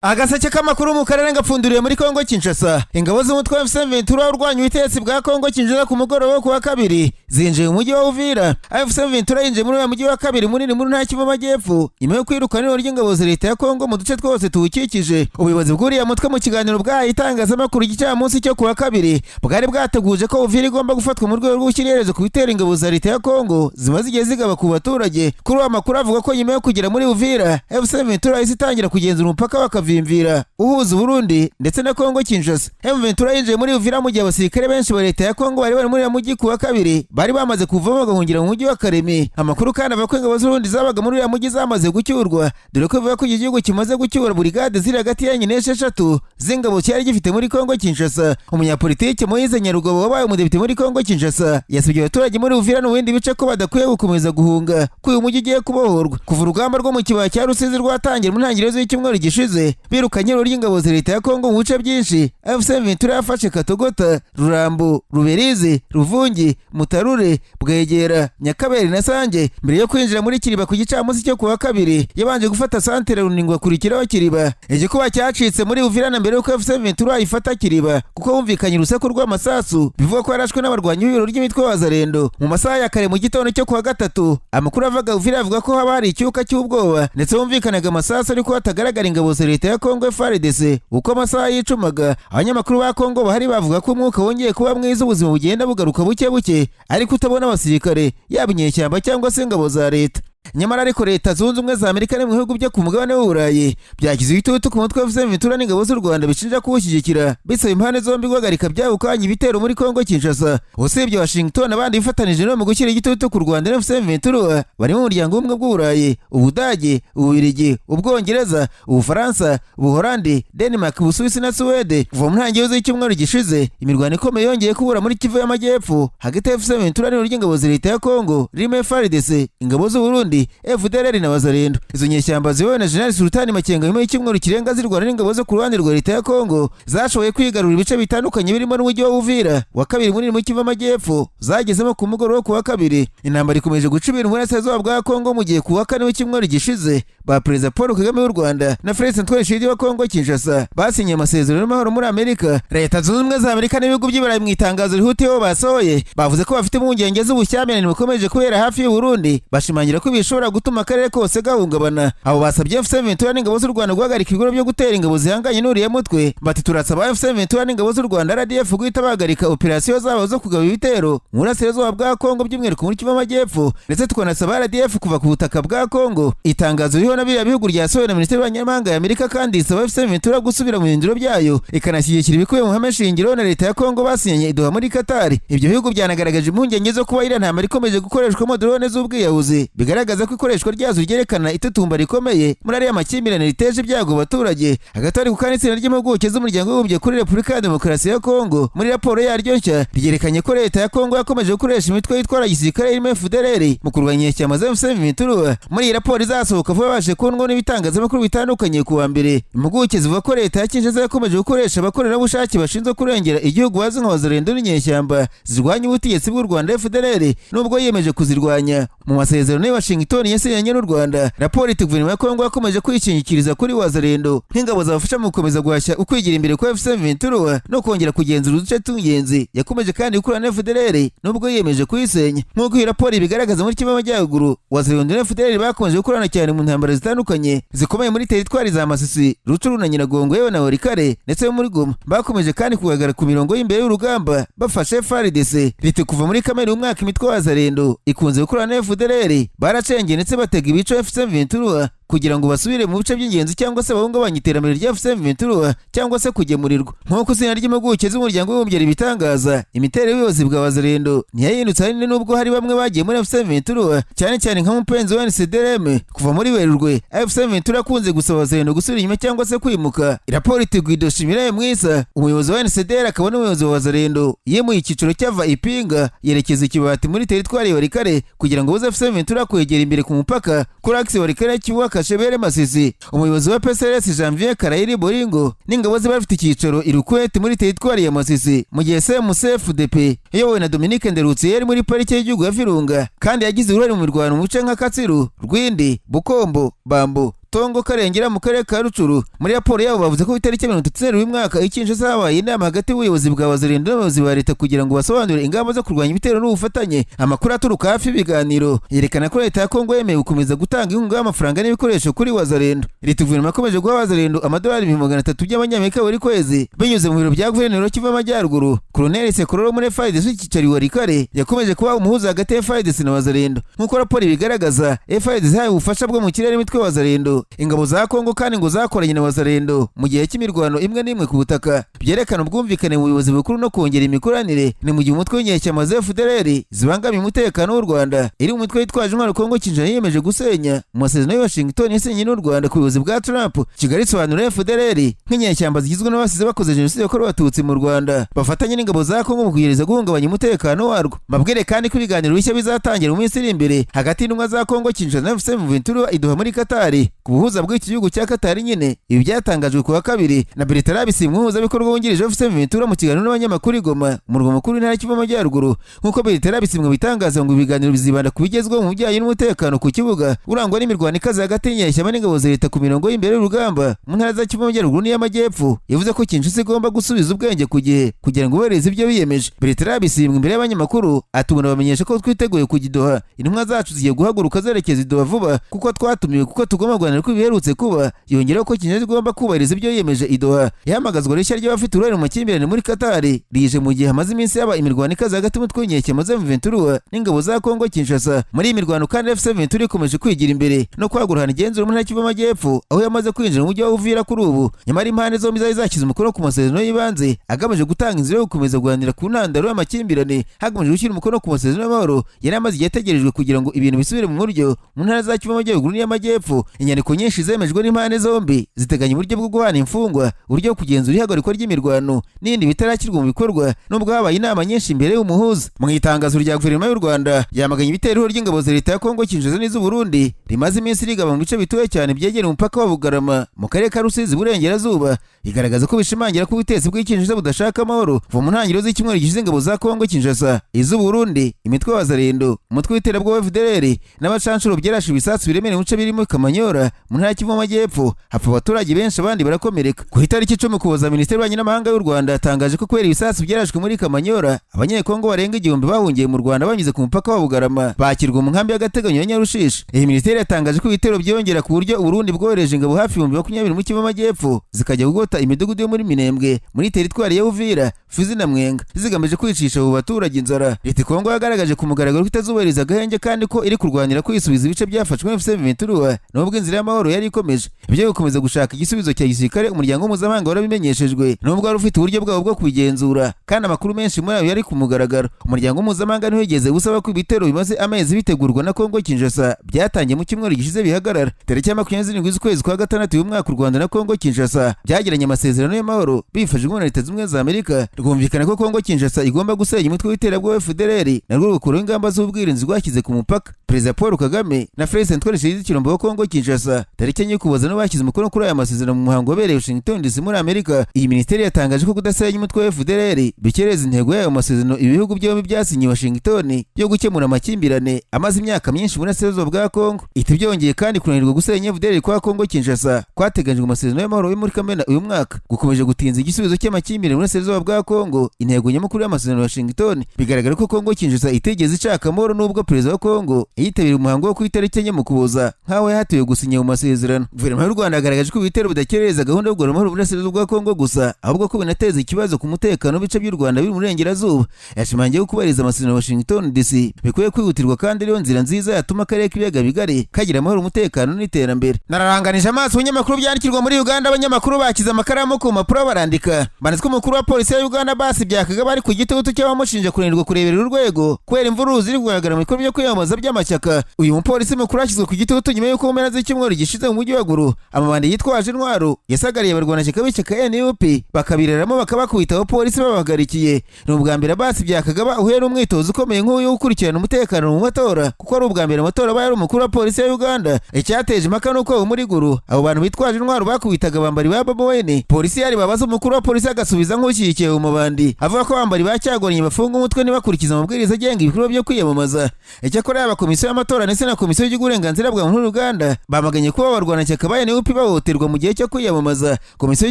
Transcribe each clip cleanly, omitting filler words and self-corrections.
Agaseke k'amakuru mu Karere ngapfunduriye muri Kongo Kinshasa. Ingabo z'umutwe wa M23 urwanya ubutegetsi bwa Kongo Kinshasa ku mugoroba ku wa kabiri zinjiye mu mujyi wa Uvira. M23 yinjiye muri uyu mujyi wa kabiri munini muri nta Kivu Amajyepfo nyuma yo kwirukanira ry'ingabo za leta ya Kongo mu duce twose tuwukikije. Ubuyobozi bw'uriya mutwe mu kiganiro bwahaye itangazamakuru gicamunsi cyo ku wa kabiri bwari bwateguje ko Uvira igomba gufatwa mu rwego rw'ubushyirerezo ku bitera ingabo za leta ya Kongo zimaze igihe zigaba ku baturage. Kuri uwo makuru avuga ko nyuma yo kugera muri Uvira M23 izitangira kugenzura umupaka wa Vimvira uhuza Burundi ndetse na Kongo Kinshasa. M23 yinjiye muri Uvira mu gihe abasirikare benshi ba leta ya Kongo bari muri mujyi ku wa kabiri bari bamaze kuvamo bagahungira mu mujyi wa Karere. Amakuru kandi avuga ko ingabo z'Uburundi zabaga muri uyu mujyi zamaze gucyurwa dore ko bivuga ko igihugu kimaze gucyura brigade ziri hagati ya 4 z'ingabo cyari gifite muri Kongo Kinshasa. Umunyapolitike Moise Nyarugabo wabaye umudepite muri Kongo Kinshasa yasabye abaturage muri Uvira n'ubundi bice ko badakwiye gukomeza guhunga ko uyu mujyi ugiye kubohorwa. Kuva urugamba rwo mu kibaya cya Rusizi rwatangira mu ntangiriro z'icyumweru gishize birukanye ry'ingabo za leta ya Kongo mu bice byinshi. M23 yafashe Katogota, Rurambo, Ruberizi, Ruvungi, Mutarure, Bwegera, Nyakabere na Sange. Mbere yo kwinjira muri Kiriba ku gicamunsi cyo kuwa kabiri yabanje gufata santere Runingwa kurikiraho Kiriba. Igikuba cyacitse muri Uvira na mbere yo M23 ifata Kiriba kuko humvikanye urusaku rw'amasasu bivuga ko yarashwe n'abarwanyi b'ibiro ry'imitwe w'Azarendo mu masaha ya kare mu gitondo cyo kuwa gatatu. Amakuru avaga Uvira avuga ko haba hari icyuka cy'ubwoba ndetse humvikanaga amasasu ariko hatagaragara ingabo za leta ya Kongo FARDC. Uko amasaha yicumaga abanyamakuru ba Kongo bahari bavuga ko umwuka wongeye kuba mwiza, ubuzima bugenda bugaruka buke buke ariko utabona abasirikare yaba inyeshyamba cyangwa se ingabo za leta. Nyamara ariko leta zunze ubumwe za Amerika mu bihugu byo ku mugabane w'Uburayi byagize ibitutu ku mutwe wa M23 n'ingabo z'u Rwanda bishinja kuwushyigikira bisaba impande zombi guhagarika byawukanye ibitero muri Kongo Kinshasa. Usibye Washington abandi bifatanije no mu gushyira igitutu ku Rwanda na M23 bari mu muryango w'ubumwe bw'Uburayi, Ubudage, Ububiligi, Ubwongereza, Ubufaransa, Ubuholandi, Denmark, Ubusuwisi na Suwede. Kuva mu ntangiriro z'icyumweru gishize imirwano ikomeye yongeye kubura muri Kivu y'Amajyepfo hagati ya M23 n'ingabo za leta ya Kongo ririmo FARDC, ingabo z'u Burundi, FDLR na Bazarendo. Izo nyeshyamba ziyobowe na General Sultani Makenga nyuma y'icyumweru kirenga zirwana n'ingabo zo ku ruhande rwa leta ya Kongo zashoboye kwigarurira ibice bitandukanye birimo n'umujyi wa Uvira wa kabiri munini mu Kivu Amajyepfo zagezemo ku mugoroba ku wa kabiri. Intambara ikomeje gucibira mu burasirazuba bwa Kongo mu gihe ku wa kane w'icyumweru gishize ba Perezida Paul Kagame w'u Rwanda na Felix Tshisekedi wa Kongo Kinshasa basinye amasezerano y'amahoro muri Amerika. Leta zunze ubumwe za Amerika n'ibihugu by'Iburayi mu itangazo rihutiyeho basohoye bavuze ko bafite impungenge z'ubushyamirane bukomeje kubera hafi y'u Burundi, bashimangira ko bishobora gutuma akarere kose gahungabana. Abo basabye M23 n'ingabo z'u Rwanda guhagarika ibikorwa byo gutera ingabo zihanganye n'uriya mutwe. Bati turasaba M23 n'ingabo z'u Rwanda RDF guhita bahagarika operasiyo zabo zo kugaba ibitero mu burasirazuba bwa Kongo by'umwihariko muri Kivu Amajyepfo, ndetse tukanasaba RDF kuva ku butaka bwa Kongo. Itangazo ririho na biriya bihugu ryasohowe na Minisiteri y'Abanyamahanga ya Amerika kandi isaba M23 gusubira mu bindiro byayo ikanashyigikira ibikubiye mu mahame shingiro na leta ya Kongo basinyanye i Doha muri Qatar. Ibyo bihugu byanagaragaje impungenge zo kuba iriya ntambara ikomeje gukoreshwamo drone z'ubwiyahuzi bigaragaza ko ikoreshwa ryazo ryerekana itutumba rikomeye muri ariya makimbirane riteje ibyago abaturage. Hagati ari gukana itsinda ry'impuguke z'umuryango w'ubumbye kuri Repubulika ya Demokarasi ya Kongo muri raporo yaryo nshya ryerekanye ko leta ya Kongo yakomeje gukoresha imitwe yitwara gisirikare irimo FDLR mu kurwanya inyeshyamba za M23. Muri iyi raporo izasohoka vuba baje kubonwa n'ibitangazamakuru bitandukanye ku wa mbere, impuguke zivuga ko leta ya Kinshasa yakomeje gukoresha abakorerabushake bashinzwe kurengera igihugu bazi nka Bazarendo n'inyeshyamba zirwanya ubutegetsi bw'u Rwanda FDLR nubwo yiyemeje kuzirwanya. Mu masezerano ya Washington yasinyanye n'u Rwanda, raporo iti guverinoma ya Kongo yakomeje kwishingikiriza kuri Bazarendo nk'ingabo zabafasha mu gukomeza guhashya ukwigira imbere kwa M23 no kongera kugenzura uduce tw'ingenzi. Yakomeje kandi gukorana na FDLR nubwo yiyemeje kuyisenya. Nk'uko iyi raporo ibigaragaza muri Kivu Amajyaruguru, Bazarendo na FDLR bakomeje gukorana cyane mu ntambara zitandukanye zikomeye muri teritwari za Masisi, Rucuru na Nyiragongo yewe na Walikare ndetse muri Goma. Bakomeje kandi kugaragara ku mirongo y'imbere y'urugamba bafashe FARDC. Riti kuva muri Kamena umwaka imitwe wa Bazarendo ikunze gukorana na FDLR baracengeye ndetse batega ibico M23 kugira ngo basubire mu bice by'ingenzi cyangwa se bahungabanye iterambere rya M23 cyangwa se kugemurirwa. Nk'uko izina ry'impuguke z'umuryango w'ubumbye ribitangaza, imiterere y'ubuyobozi bwa Bazarendo ntiyahindutse ahanini nubwo hari bamwe bagiye muri M23 cyane cyane nka mupenzi wa NCDRM. Kuva muri Werurwe M23 akunze gusaba Bazarendo gusubira inyuma cyangwa se kwimuka. Raporo iteguye Shimiraye Mwisa, umuyobozi wa NCDR akaba n'umuyobozi wa Bazarendo, yemuye icyiciro cyava Ipinga yerekeza Ikibati muri teritwari ya Walikare kugira ngo buze M23 kwegera imbere ku mupaka kuri axe Walikare Kivu Kashebere Masisi. Umuyobozi wa PSRS Janvier Karere Boringo n'ingabo ze bafite icyicaro Irukwete muri teritwari ya Masisi, mu gihe CFDP iyobowe na Dominique Nderutse yari muri parike y'igihugu ya Virunga kandi yagize uruhare mu mirwano mu bice nka Katsiru, Rwindi, Bukombo, Bambo, Tongo Karengera mu karere ka Rucuru. Muri raporo yabo bavuze ko itariki ya 30 uyu mwaka ikinshasa habaye inama hagati y'ubuyobozi bwa wazalendo n'abayobozi ba leta kugira ngo basobanure ingamba zo kurwanya ibitero n'ubufatanye. Amakuru aturuka hafi ibiganiro yerekana ko leta ya Kongo yemeye gukomeza gutanga inkunga y'amafaranga n'ibikoresho kuri wazalendo. Leta guverinoma yakomeje guha wazalendo amadolari 300 by'abanyamerika buri kwezi binyuze mu biro bya guverinoma kiva amajyaruguru. Colonel Sekororo muri FARDC w'ikicari wa Karere yakomeje kuba umuhuza hagati ya FARDC na wazalendo. Nk'uko raporo ibigaragaza, FARDC yahaye ubufasha bwo mu kirere imitwe wazalendo. Ingabo za Kongo kandi ngo zakoranye na wazalendo mu gihe cy'imirwano imwe n'imwe ku butaka. Byerekana ubwumvikane mu buyobozi bukuru no kongera imikoranire. Ni mu gihe umutwe w'inyeshyamba za FDLR zibangamiye umutekano w'u Rwanda iri mu mitwe yitwaje intwaro Kongo Kinshasa yiyemeje gusenya mu masezerano ya Washington yasenye n'u Rwanda ku buyobozi bwa Trump. Kigali isobanura FDLR nk'inyeshyamba zigizwe n'abasize bakoze jenoside yakorewe abatutsi mu Rwanda bafatanye n'ingabo za Kongo mu kugereza guhungabanya umutekano warwo. Mabwire kandi ko ibiganiro bishya bizatangira mu minsi iri imbere hagati y'intumwa za Kongo Kinshasa na M23 iduha muri Qatar ku buhuza bw'iki gihugu cya Qatar nyine. Ibi byatangajwe ku wa kabiri na Bertrand Bisimwa umuhuzabikorwa wungirije wa M23 mu kiganiro n'abanyamakuru Goma mu murwa mukuru w'intara y'Kivu y'Amajyaruguru. Nk'uko Bertrand Bisimwa bitangaza ngo ibiganiro bizibanda ku bigezweho mu bijyanye n'umutekano ku kibuga urangwa n'imirwano ikaze hagati y'inyeshyamba n'ingabo za leta ku mirongo y'imbere y'urugamba mu ntara za Kivu y'Amajyaruguru n'iy'Amajyepfo. Yavuze ko Kinshasa igomba gusubiza ubwenge ku gihe kugira ngo bereze ibyo biyemeje. Bertrand Bisimwa imbere y'abanyamakuru atubona bamenyesha ko twiteguye kugidoha. Intumwa zacu zigiye guhaguruka zerekeza idoha vuba kuko twatumiwe kuko tugomba guhanira ko biherutse kuba. Yongeraho ko Kinshasa igomba kubahiriza ibyo yiyemeje idoha. Yahamagazwa rishya ry'abafite uruhare mu makimbirane muri Qatar rije mu gihe hamaze iminsi yaba imirwano ikaze hagati y'umutwe w'inyeshyamba za M23 n'ingabo za Kongo Kinshasa. Muri iyi mirwano kandi M23 ikomeje kwigira imbere no kwagurana igenzura mu ntara y'Kivu y'Amajyepfo aho yamaze kwinjira mu mujyi wa Uvira kuri ubu. Nyamara impande zombi zari zashyize umukono ku masezerano y'ibanze agamije gutanga inzira yo gukomeza guhanira ku ntandaro y'amakimbirane hagamijwe gushyira umukono ku masezerano y'amahoro yari amaze igihe ategerejwe kugira ngo ibintu bisubire mu buryo mu ntara za Kivu y'Amajyaruguru n'iy'Amajyepfo. Inyandiko nyinshi zemejwe n'impande zombi ziteganya uburyo bwo guhana imfungwa, uburyo bwo kugenzura ihagarikwa ry'imirwano n'indi bitarakirwa mu bikorwa nubwo habaye inama nyinshi imbere y'umuhuza. Mu itangazo rya guverinoma y'u Rwanda yamaganye ibitero ry'ingabo za leta ya Kongo Kinshasa n'iz'u Burundi rimaze iminsi rigaba mu bice bituwe cyane byegera umupaka wa Bugarama mu karere ka Rusizi burengerazuba. Igaragaza ko bishimangira ko ubutegetsi bw'ikinshasa budashaka amahoro. Kuva mu ntangiriro z'icyumweru gishize ingabo za Kongo Kinshasa, iz'u Burundi, imitwe wa wazalendo, umutwe w'iterabwoba FDLR n'abacanshuro byarashe ibisasu biremereye mu bice birimo Kamanyora mu ntara y'Kivu y'Amajyepfo hapfa abaturage benshi abandi barakomereka. Ku itariki 10 Ukuboza Minisiteri y'Ububanyi n'Amahanga y'u Rwanda yatangaje ko kubera ibisasu byarashwe muri Kamanyora abanyekongo barenga 1000 bahungiye mu Rwanda banyuze ku mupaka wa Bugarama bakirwa mu nkambi y'agateganyo ya Nyarushishi. Iyi minisiteri yatangaje ko ibitero byongera ku buryo Burundi bwohereje ingabo hafi 20 mu Kivu y'Amajyepfo zikajya kugota imidugudu yo muri Minembwe muri teritwari ya Uvira, Fizi na Mwenga zigamije kwicisha abo baturage inzara. Leta Kongo yagaragaje ku mugaragaro ko itazubahiriza agahenge kandi ko iri kurwanira kwisubiza ibice byafashwe M23 nubwo inzira y'amahoro yari ikomeje. Ibyo gukomeza gushaka igisubizo cya gisirikare umuryango mpuzamahanga warabimenyeshejwe nubwo wari ufite uburyo bwabo bwo kubigenzura kandi amakuru menshi muri ayo yari ku mugaragaro. Umuryango mpuzamahanga ntiwigeze gusaba ko ibitero bimaze amezi bitegurwa na Kongo Kinshasa byatangiye mu cyumweru gishize bihagarara. Tariki ya 27 z'ukwezi kwa gatandatu uyu mwaka u Rwanda na Kongo Kinshasa byagiranye amasezerano y'amahoro bifashijwe na Leta z'Ubumwe za Amerika. Rwumvikana ko Kongo Kinshasa igomba gusenya umutwe w'iterabwoba FDLR narwo rukuraho ingamba z'ubwirinzi rwashyize ku mupaka. Perezida Paul Kagame na Felix Antoine Tshisekedi wa Kongo Kinshasa tariki enye Ukuboza no bashyize umukono kuri aya masezerano mu muhango wabereye Washington DC muri Amerika. Iyi minisiteri yatangaje ko kudasenya umutwe wa FDLR bikereza intego y'ayo masezerano ibihugu byombi byasinye Washington yo gukemura amakimbirane amaze imyaka myinshi muri Burasirazuba bwa Kongo. Iti byongeye kandi kunanirwa gusenya FDLR kwa Kongo Kinshasa kwateganyijwe mu masezerano y'amahoro yo muri Kamena uyu mwaka gukomeje gutinza igisubizo cy'amakimbirane muri Burasirazuba bwa Kongo. Intego nyamukuru y'amasezerano ya Washington bigaragara ko Kongo Kinshasa itegeze ishaka amahoro nubwo perezida wa Kongo yitabiriye umuhango wo ku itariki enye Ukuboza nkawe hatuye gusinya mu masezerano. Guverinoma y'u Rwanda yagaragaje ko ibitero bidakerereza gahunda yo kugarura amahoro mu Burasirazuba bwa Kongo gusa ahubwo ko binateza ikibazo ku mutekano w'ibice by'u Rwanda biri mu burengerazuba. Yashimangiye ko kubahiriza amasezerano ya Washington DC bikwiye kwihutirwa kandi ariyo nzira nziza yatuma akarere k'ibiyaga bigari kagira amahoro, umutekano n'iterambere. Nararanganije amaso ibinyamakuru byandikirwa muri Uganda. Abanyamakuru bakize amakaramu ku mpapuro barandika banditswe umukuru wa polisi ya Uganda basi byakaga bari ku gitutu cy'abamushinja kunanirwa kureberera urwego kubera imvururu ziri kugaragara mu bikorwa byo kwiyamamaza by'amashyaka. Uyu mupolisi mukuru ashyizwe ku gitutu nyuma y'uko mu mpera z'icyumweru gishize mu mujyi wa Gulu amabandi yitwaje intwaro yasagariye abarwanashyaka b'ishyaka NUP bakabireramo bakabakubita abapolisi babahagarikiye. Ni ubwa mbere basi byakaga uhuye n'umwitozo ukomeye nk'uyu wo gukurikirana umutekano mu matora kuko ari ubwa mbere amatora abaye ari umukuru wa polisi ya Uganda. Icyateje impaka nuko muri Gulu abo bantu bitwaje intwaro bakubitaga abambari ba Bobo Wine. Polisi yari babaza umukuru wa polisi agasubiza nk'ushyigikiye mu mabandi avuga ko abambari bacyagoranye bafunga umutwe ntibakurikiza amabwiriza agenga ibikorwa byo kwiyamamaza. Icyakora yaba komisiyo y'amatora ndetse na komisiyo y'uburenganzira bwa muntu Uganda bamaganye bamaganye kuba abarwanashyaka ba NUP bahohoterwa mu gihe cyo kwiyamamaza. Komisiyo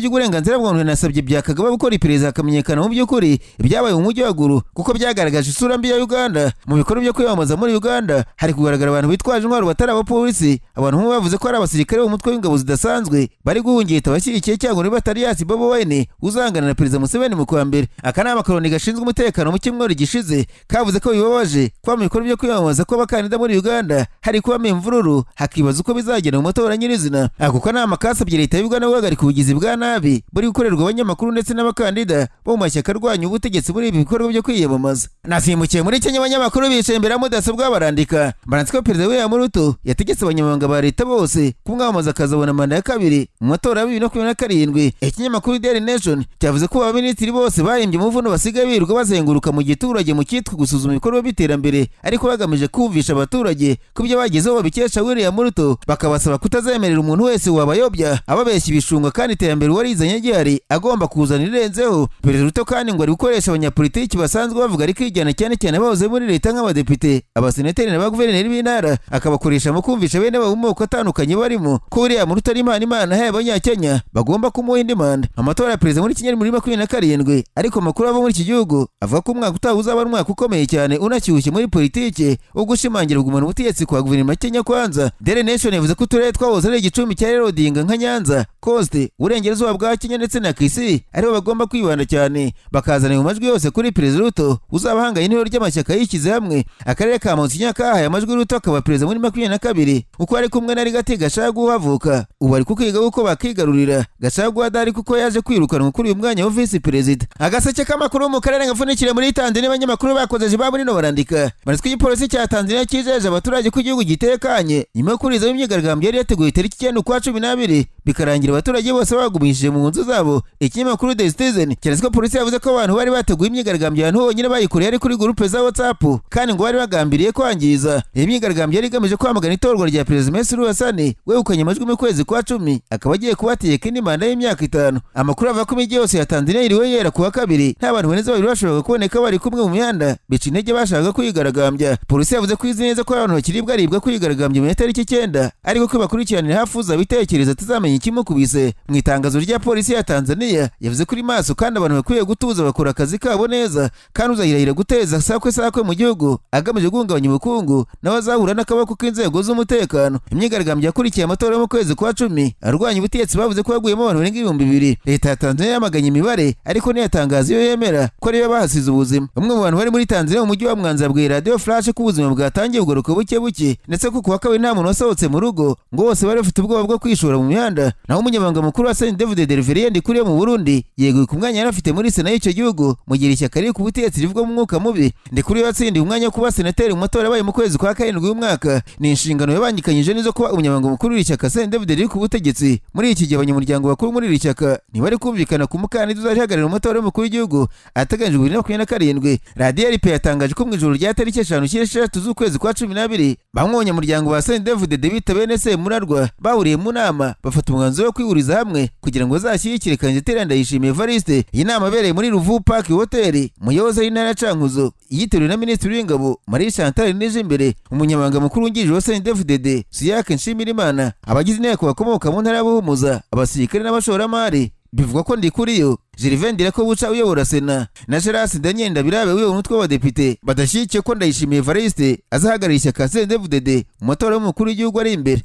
y'uburenganzira bwa muntu yanasabye byakagaba gukora iperereza hakamenyekana mu by'ukuri ibyabaye mu mujyi wa Gulu kuko byagaragaje isura mbi ya Uganda. Mu bikorwa byo kwiyamamaza muri Uganda hari kugaragara abantu bitwaje intwaro batari abapolisi, abantu bamwe bavuze ko ari abasirikare b'umutwe w'ingabo zidasanzwe bari guhungita abashyigikiye cyangwa niba atari yasi Bobo Wine uzangana na Perezida Museveni mu kwa mbere. Akanama Karoni gashinzwe umutekano mu cyumweru gishize kavuze ko bibabaje kuba mu bikorwa byo kwiyamamaza kw'abakandida muri Uganda hari kubamo imvururu, hakibaza uko bizagenda mu matora nyirizina. Ako kanama kasabye leta y'u Uganda guhagarika ubugizi bwa nabi buri gukorerwa abanyamakuru ndetse n'abakandida bo mu mashyaka arwanya ubutegetsi muri ibi bikorwa byo kwiyamamaza. Nasimbukiye muri Kenya, abanyamakuru bicaye imbere ya mudasobwa barandika barandika ko Perezida William Ruto yategetse abanyamabanga ba leta bose kumwamamaza akazabona manda ya kabiri mu matora ya 2027. Ikinyamakuru Daily Nation cyavuze ko abaminisitiri bose bahimbye umuvuno basigaye birirwa bazenguruka mu giturage mu cyitwa gusuzuma ibikorwa by'iterambere ariko bagamije kumvisha abaturage ko ibyo bagezeho babikesha William Ruto, bakabasaba kutazemerera umuntu wese wabayobya ababeshya ibishunga kandi iterambere warizanye gihari agomba kuzana irenzeho. Perezida Ruto kandi ngo ari gukoresha abanyapolitiki basanzwe bavuga ariko ijyana cyane bahoze muri leta nk'abadepite, abasenateri n'abaguverineri b'intara, akabakoresha mu kumvisha bene bo mu moko atandukanye barimo ko William Ruto ari imana yahaye abanyakenya bagomba kumuha indi manda. Amatora ya perezida muri Kenya muri 2027 ariko amakuru ava muri iki gihugu avuga ko umwaka utaha uzaba ari umwaka ukomeye cyane unashyushye muri politike wo gushimangira kugumana ubutegetsi kwa guverinoma ya Kenya Kwanza. Daily Nation yavuze ko uturere twahoze ari igicumbi cya Odinga nka Nyanza, Coast, Uburengerazuba bwa Kenya ndetse na Kisii aribo bagomba kwibanda cyane bakazana mu majwi yose kuri Perezida Ruto uzabahanganye n'ihoro ry'amashyaka yishyize hamwe. Akarere ka Mount Kenya kahaye amajwi Ruto akaba perezida muri 2022 uko ari kumwe na Rigati Gachagua uhavuka. Ubu ari kukwiga uko bakigarurira Gachagua adari kuko yaje kwirukanwa kuri uyu mwanya wa vice perezida. Agaseke k'amakuru mu karere gafunikire muri Tanzania, abanyamakuru bakoze ba muri no barandika baritswe igipolisi cya Tanzania kijeje abaturage ko igihugu gitekanye nyuma yo kuriza imyigaragambyo yari yateguye tariki 9 kwa 12 bikarangira abaturage bose bagumishije mu nzu zabo. Ikinyamakuru The Citizen cyanditse ko polisi yavuze ko abantu bari bateguye imyigaragambyo ahantu honyine bayikoreye ari kuri groupe za WhatsApp kandi ngo bari bagambiriye kwangiza. Iyi myigaragambyo yari igamije kwamagana itorwa rya Perezida Messi Hasani wegukanye amajwi mu kwezi kwa 10 akaba agiye kubategeka indi manda y'imyaka 5. Amakuru avuga ko imijyi yose ya Tanzania iriwe yera kuwa kabiri nta bantu beneza babiri bashobora kuboneka bari kumwe mu mihanda bica intege bashaka kwigaragambya. Polisi yavuze ko izi neza ko abantu bakiribwa kwigaragambya mu tariki 9 ariko ko bakurikiranira hafi uzabitekereza tuzamenya ikimukubise. Mu itangazo rya polisi ya Tanzania yavuze kuri maso kandi abantu bakwiye gutuza bakora akazi kabo neza kandi uzahirahira guteza sakwe mu gihugu agamije guhungabanya ubukungu nawe azahura n'akaboko k'inzego z'umutekano. Imyigaragambyo yakurikiye amatora yo mu kwezi kwa 10 arwanya ubutegetsi bavuze ko yaguyemo abantu barenga 2,000. Leta ya Tanzania yamaganye imibare ariko ntiyatangaza iyo yemera ko ariyo bahasize ubuzima. Umwe mu bantu bari muri Tanzania mu mujyi wa Mwanza yabwiye Radio Flash ko ubuzima bwatangiye kugaruka buke ndetse ko kuwa kabiri nta muntu wasohotse mu rugo ngo bose bari bafite ubwoba bwo kwishora mu mihanda. Naho umunyamabanga mukuru wa David Delverien kuri mu Burundi yeguye ku mwanya yari afite muri Sena y'icyo gihugu mu gihe ishyaka riri ku butegetsi rivuga mu mwuka mubi. Ndikuri yatsindiye umwanya wo kuba senateri mu matora yabaye mu kwezi kwa 7 y'umwaka. Ni inshingano yabangikanyije nizo kuba umunyamabanga mukuru w'ishyaka David riri ku butegetsi. Muri iki gihe abanyamuryango bakuru muri iri shyaka ntibari kumvikana ku mukandida uzahagararira mu matora y'umukuru w'igihugu ateganyijwe 2027. Radio RP yatangaje ko mu ijoro rya tariki 5 z'ukwezi kwa 12 bamwe mu banyamuryango ba David bitabe nese murarwa bahuriye mu nama bafata umwanzuro wo kwihuriza hamwe kugira ngo bazashyigikire kandidatire Ndayishimiye Evariste. Iyi nama yabereye muri Ruvu Park Hotel muyobozi w'intara ya Cankuzo yiteruwe na Minisitiri w'Ingabo Marie Chantal Nijimbere, umunyamabanga mukuru wungirije wa David Siyake Nshimirimana, abagize inteko bakomoka mu ntara y'Abuhumuza, abasirikare n'abashoramari. Bivugwa ko Ndikuriyo Jirivendira ko buca uyobora Sena na Gerard Daniel Ndabirabe uyobora umutwe w'abadepite badashyigikiye ko Ndayishimiye Evariste azahagararira ishyaka David mu matora y'umukuru w'igihugu ari imbere.